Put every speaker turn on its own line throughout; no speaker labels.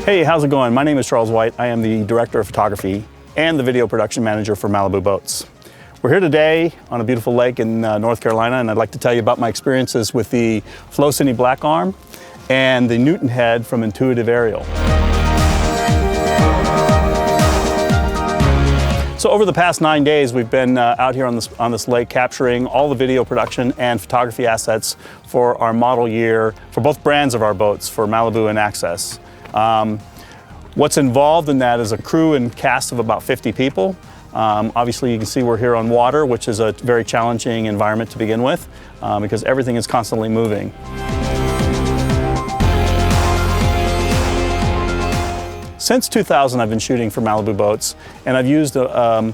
Hey, how's it going? My name is Charles White. I am the Director of Photography and the Video Production Manager for Malibu Boats. We're here today on a beautiful lake in North Carolina, and I'd like to tell you about my experiences with the Flowcine Black Arm and the Newton head from Intuitive Aerial. So over the past 9 days, we've been out here on this lake capturing all the video production and photography assets for our model year, for both brands of our boats, for Malibu and Access. What's involved in that is a crew and cast of about 50 people. Obviously, you can see we're here on water, which is a very challenging environment to begin with, because everything is constantly moving. Since 2000, I've been shooting for Malibu Boats, and I've used a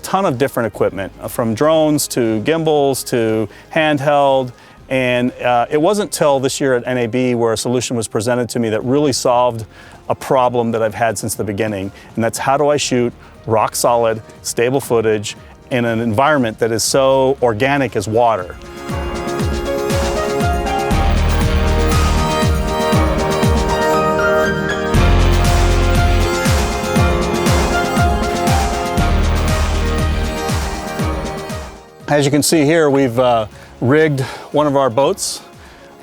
ton of different equipment, from drones to gimbals to handheld. And it wasn't till this year at NAB where a solution was presented to me that really solved a problem that I've had since the beginning. And that's, how do I shoot rock solid, stable footage in an environment that is so organic as water? As you can see here, we've rigged one of our boats.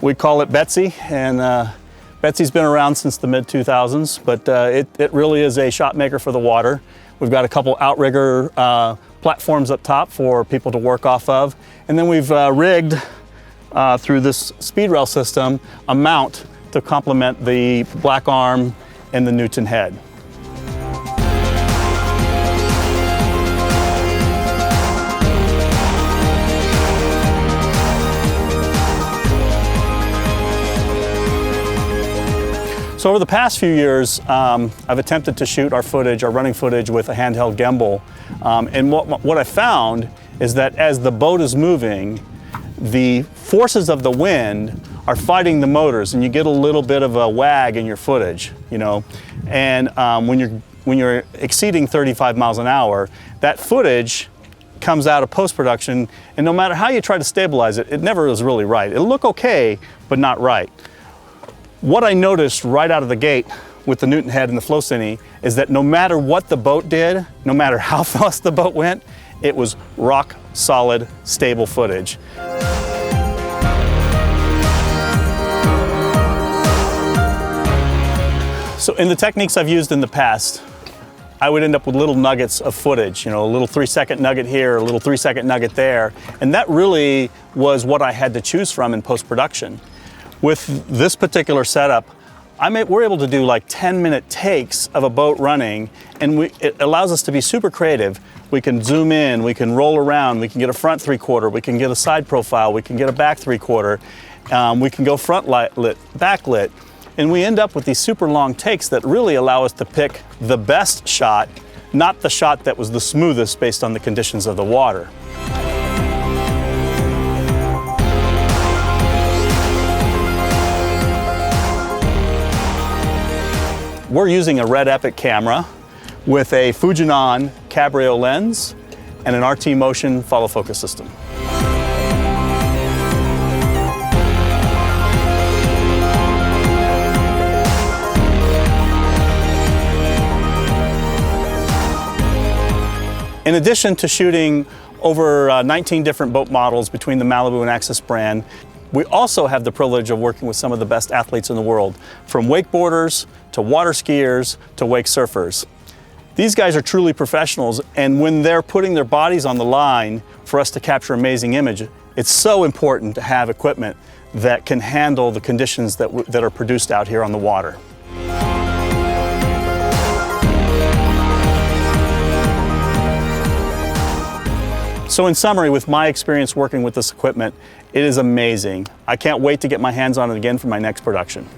We call it Betsy, and Betsy's been around since the mid-2000s, but it really is a shot maker for the water. We've got a couple outrigger platforms up top for people to work off of, and then we've rigged through this speed rail system a mount to complement the Black Arm and the Newton head. So over the past few years, I've attempted to shoot our running footage with a handheld gimbal. And what I found is that as the boat is moving, the forces of the wind are fighting the motors, and you get a little bit of a wag in your footage, you know. And when you're exceeding 35 miles an hour, that footage comes out of post-production, and no matter how you try to stabilize it, it never is really right. It'll look okay, but not right. What I noticed right out of the gate with the Newton head and the Flowcine is that no matter what the boat did, no matter how fast the boat went, it was rock solid, stable footage. So in the techniques I've used in the past, I would end up with little nuggets of footage, you know, a little 3-second nugget here, a little 3-second nugget there, and that really was what I had to choose from in post-production. With this particular setup, we're able to do like 10-minute takes of a boat running, and it allows us to be super creative. We can zoom in, we can roll around, we can get a front 3/4, we can get a side profile, we can get a back 3/4, we can go front lit, back lit, and we end up with these super long takes that really allow us to pick the best shot, not the shot that was the smoothest based on the conditions of the water. We're using a Red Epic camera with a Fujinon Cabrio lens and an RT Motion follow focus system. In addition to shooting over 19 different boat models between the Malibu and Access brand, we also have the privilege of working with some of the best athletes in the world, from wakeboarders to water skiers to wake surfers. These guys are truly professionals, and when they're putting their bodies on the line for us to capture amazing image, it's so important to have equipment that can handle the conditions that are produced out here on the water. So in summary, with my experience working with this equipment, it is amazing. I can't wait to get my hands on it again for my next production.